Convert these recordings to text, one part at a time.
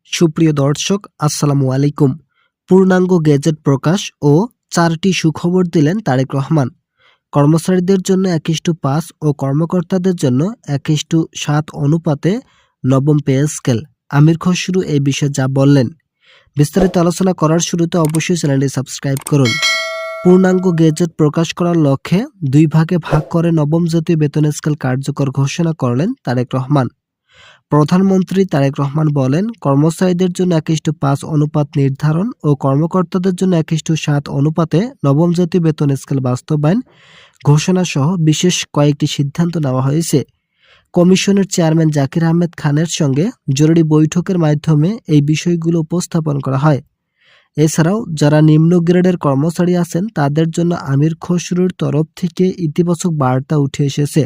সুপ্রিয় দর্শক, আসসালামু আলাইকুম। পূর্ণাঙ্গ গেজেট প্রকাশ ও 4টি সুখবর দিলেন তারেক রহমান। কর্মচারীদের জন্য 1:5 ও কর্মকর্তাদের জন্য 1:7 অনুপাতে নবম পে স্কেল। আমির খসরু এই বিষয়ে যা বললেন, বিস্তারিত আলোচনা করার শুরুতে অবশ্যই চ্যানেলটি সাবস্ক্রাইব করুন। পূর্ণাঙ্গ গেজেট প্রকাশ করার লক্ষ্যে 2 ভাগে ভাগ করে নবম জাতীয় বেতন স্কেল কার্যকর ঘোষণা করলেন তারেক রহমান। প্রধানমন্ত্রী তারেক রহমান বলেন, কর্মচারীদের জন্য 1:5 অনুপাত নির্ধারণ ও কর্মকর্তাদের জন্য 1:7 অনুপাতে নবম জাতীয় বেতন স্কেল বাস্তবায়ন ঘোষণা সহ বিশেষ কয়েকটি সিদ্ধান্ত নেওয়া হয়েছে। কমিশনের চেয়ারম্যান জাকির আহমেদ খানের সঙ্গে জরুরি বৈঠকের মাধ্যমে এই বিষয়গুলো উপস্থাপন করা হয়। এছাড়াও যারা নিম্ন গ্রেডের কর্মচারী আছেন তাদের জন্য আমির খসরুর তরফ থেকে ইতিবাচক বার্তা উঠে এসেছে।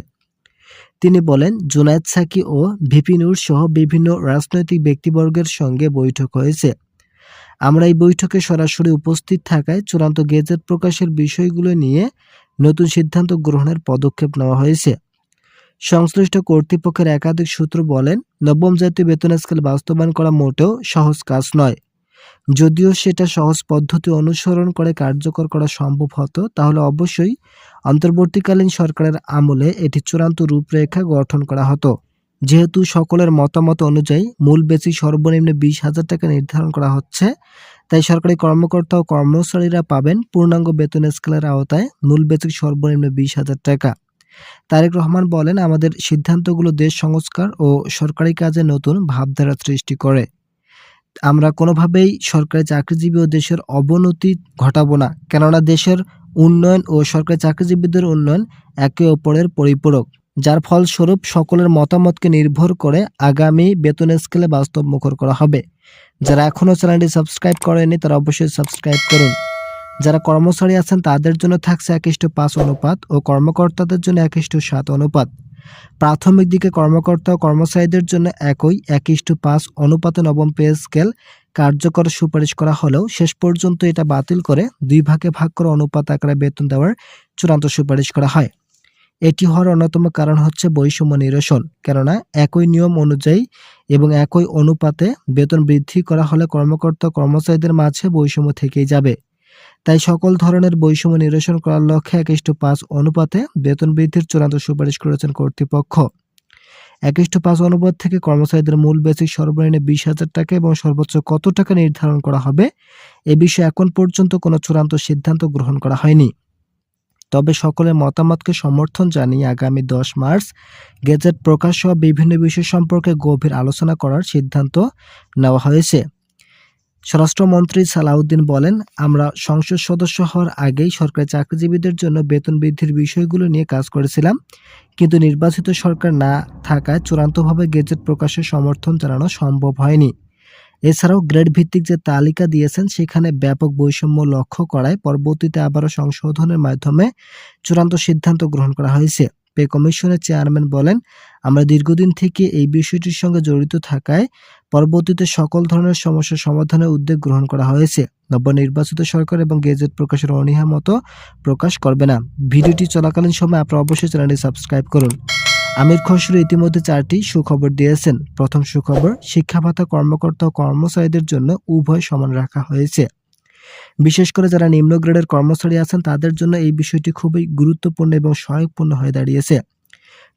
তিনি বলেন, জুনায়েদ সাকি ও ভিপি নূর সহ বিভিন্ন রাজনৈতিক ব্যক্তিবর্গের সঙ্গে বৈঠক হয়েছে। আমরা এই বৈঠকে সরাসরি উপস্থিত থাকায় চূড়ান্ত গেজেট প্রকাশের বিষয়গুলো নিয়ে নতুন সিদ্ধান্ত গ্রহণের পদক্ষেপ নেওয়া হয়েছে। সংশ্লিষ্ট কর্তৃপক্ষের একাধিক সূত্র বলেন, নবম জাতীয় বেতন স্কেল বাস্তবায়ন করা মোটেও সহজ কাজ নয়। যদিও সেটা সহজ পদ্ধতি অনুসরণ করে কার্যকর করা সম্ভব হতো, তাহলে অবশ্যই অন্তর্বর্তীকালীন সরকারের আমলে এটি চূড়ান্ত রূপরেখা গঠন করা হতো। যেহেতু সকলের মতামত অনুযায়ী মূল বেসিক সর্বনিম্ন 20,000 টাকা নির্ধারণ করা হচ্ছে, তাই সরকারি কর্মকর্তা ও কর্মচারীরা পাবেন পূর্ণাঙ্গ বেতন স্কেলের আওতায় মূল বেসিক সর্বনিম্ন 20,000 টাকা। তারেক রহমান বলেন, আমাদের সিদ্ধান্তগুলো দেশ সংস্কার ও সরকারি কাজে নতুন ভাবধারা সৃষ্টি করে। আমরা কোনোভাবেই সরকারি চাকরিজীবী ও দেশের অবনতি ঘটাবো না, কেননা দেশের উন্নয়ন ও সরকারি চাকরিজীবীদের উন্নয়ন একে অপরের পরিপূরক, যার ফলস্বরূপ সকলের মতামতকে নির্ভর করে আগামী বেতন স্কেলে বাস্তবমুখর করা হবে। যারা এখনও চ্যানেলটি সাবস্ক্রাইব করেনি তারা অবশ্যই সাবস্ক্রাইব করুন। যারা কর্মচারী আছেন তাদের জন্য থাকছে 1:5 অনুপাত ও কর্মকর্তাদের জন্য 1:7 অনুপাত। প্রাথমিক দিকে কর্মকর্তা ও কর্মচারীদের জন্য একই 1:5 অনুপাতে নবম পে স্কেল কার্যকর সুপারিশ করা হলেও শেষ পর্যন্ত এটা বাতিল করে 2 ভাগে ভাগ করে অনুপাত আকারে বেতন দেওয়ার চূড়ান্ত সুপারিশ করা হয়। এটি হওয়ার অন্যতম কারণ হচ্ছে বৈষম্য নিরসন, কেননা একই নিয়ম অনুযায়ী এবং একই অনুপাতে বেতন বৃদ্ধি করা হলে কর্মকর্তা কর্মচারীদের মাঝে বৈষম্য থেকেই যাবে। তাই সকল ধরনের বৈষম্য নিরসন করার লক্ষ্যে 1:5 অনুপাতে বেতন বৃদ্ধির চূড়ান্ত সুপারিশ করেছেন কর্তৃপক্ষ। 1:5 অনুপাত থেকে কর্মচারীদের মূল বেসিক সর্বনিম্ন 20,000 টাকা এবং সর্বোচ্চ কত টাকা নির্ধারণ করা হবে এ বিষয়ে এখন পর্যন্ত কোনো চূড়ান্ত সিদ্ধান্ত গ্রহণ করা হয়নি। তবে সকলের মতামতকে সমর্থন জানিয়ে আগামী 10 মার্চ গেজেট প্রকাশ সহ বিভিন্ন বিষয় সম্পর্কে গভীর আলোচনা করার সিদ্ধান্ত নেওয়া হয়েছে। স্বরাষ্ট্রমন্ত্রী সালাউদ্দিন বলেন, আমরা সংসদ সদস্য হওয়ার আগেই সরকারি চাকরিজীবীদের জন্য বেতন বৃদ্ধির বিষয়গুলো নিয়ে কাজ করেছিলাম, কিন্তু নির্বাচিত সরকার না থাকায় চূড়ান্তভাবে গেজেট প্রকাশের সমর্থন জানানো সম্ভব হয়নি। এছাড়াও গ্রেড ভিত্তিক যে তালিকা দিয়েছেন সেখানে ব্যাপক বৈষম্য লক্ষ্য করায় পরবর্তীতে আবারও সংশোধনের মাধ্যমে চূড়ান্ত সিদ্ধান্ত গ্রহণ করা হয়েছে। পে কমিশনের চেয়ারম্যান বলেন, আমরা দীর্ঘদিন থেকে এই বিষয়টির সঙ্গে জড়িত থাকায় পরবর্তীতে সকল ধরনের সমস্যার সমাধানের উদ্যোগ গ্রহণ করা হয়েছে। নবনির্বাচিত সরকার এবং গেজেট প্রকাশের অনীহা মতো প্রকাশ করবে না। ভিডিওটি চলাকালীন সময় আপনারা অবশ্যই চ্যানেলটি সাবস্ক্রাইব করুন। আমির খসরু ইতিমধ্যে 4টি সুখবর দিয়েছেন। প্রথম সুখবর, শিক্ষা ভাতা কর্মকর্তা ও কর্মচারীদের জন্য উভয় সমান রাখা হয়েছে। বিশেষ করে যারা নিম্ন গ্রেডের কর্মচারী আছেন তাদের জন্য এই বিষয়টি খুবই গুরুত্বপূর্ণ এবং সহায়কপূর্ণ হয়ে দাঁড়িয়েছে।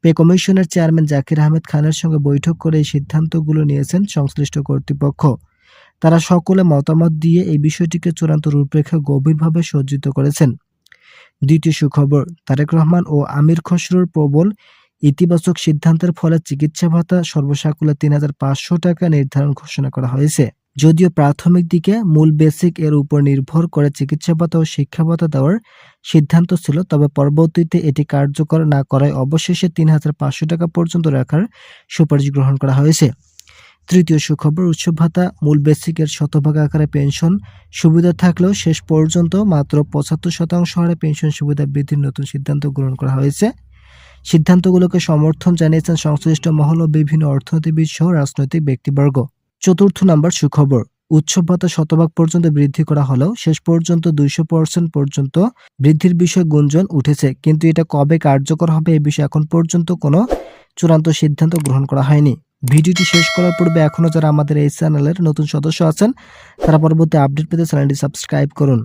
পে কমিশনের চেয়ারম্যান জাকির আহমেদ খানের সঙ্গে বৈঠক করে এই সিদ্ধান্তগুলো নিয়েছেন সংশ্লিষ্ট কর্তৃপক্ষ। তারা সকলে মতামত দিয়ে এই বিষয়টিকে চূড়ান্ত রূপরেখা গভীরভাবে সজ্জিত করেছেন। দ্বিতীয় সুখবর, তারেক রহমান ও আমির খসরুর প্রবল ইতিবাচক সিদ্ধান্তের ফলে চিকিৎসা ভাতা সর্বসাকুল্যে 3,500 টাকা নির্ধারণ ঘোষণা করা হয়েছে। যদিও প্রাথমিক দিকে মূল বেসিক এর উপর নির্ভর করে চিকিৎসা ভাতা ও শিক্ষা ভাতা দেওয়ার সিদ্ধান্ত ছিল, তবে পরবর্তীতে এটি কার্যকর না করায় অবশেষে 3,500 টাকা পর্যন্ত রাখার সুপারিশ গ্রহণ করা হয়েছে। তৃতীয় সুখবর, উৎসব ভাতা মূল বেসিকের শতভাগ আকারে পেনশন সুবিধা থাকলেও শেষ পর্যন্ত মাত্র 75% হারে পেনশন সুবিধা বৃদ্ধির নতুন সিদ্ধান্ত গ্রহণ করা হয়েছে। সিদ্ধান্তগুলোকে সমর্থন জানিয়েছেন সংশ্লিষ্ট মহল ও বিভিন্ন অর্থনীতিবিদ সহ রাজনৈতিক ব্যক্তিবর্গ। চতুর্থ নম্বর সুখবর, উৎসব ভাতা শতভাগ পর্যন্ত বৃদ্ধি করা হলেও শেষ পর্যন্ত 200% পর্যন্ত বৃদ্ধির বিষয়ে গুঞ্জন উঠেছে, কিন্তু এটা কবে কার্যকর হবে এ বিষয়ে এখন পর্যন্ত কোনো চূড়ান্ত সিদ্ধান্ত গ্রহণ করা হয়নি। ভিডিওটি শেষ করার পূর্বে এখনও যারা আমাদের এই চ্যানেলের নতুন সদস্য আছেন তারা পরবর্তী আপডেট পেতে চ্যানেলটি সাবস্ক্রাইব করুন।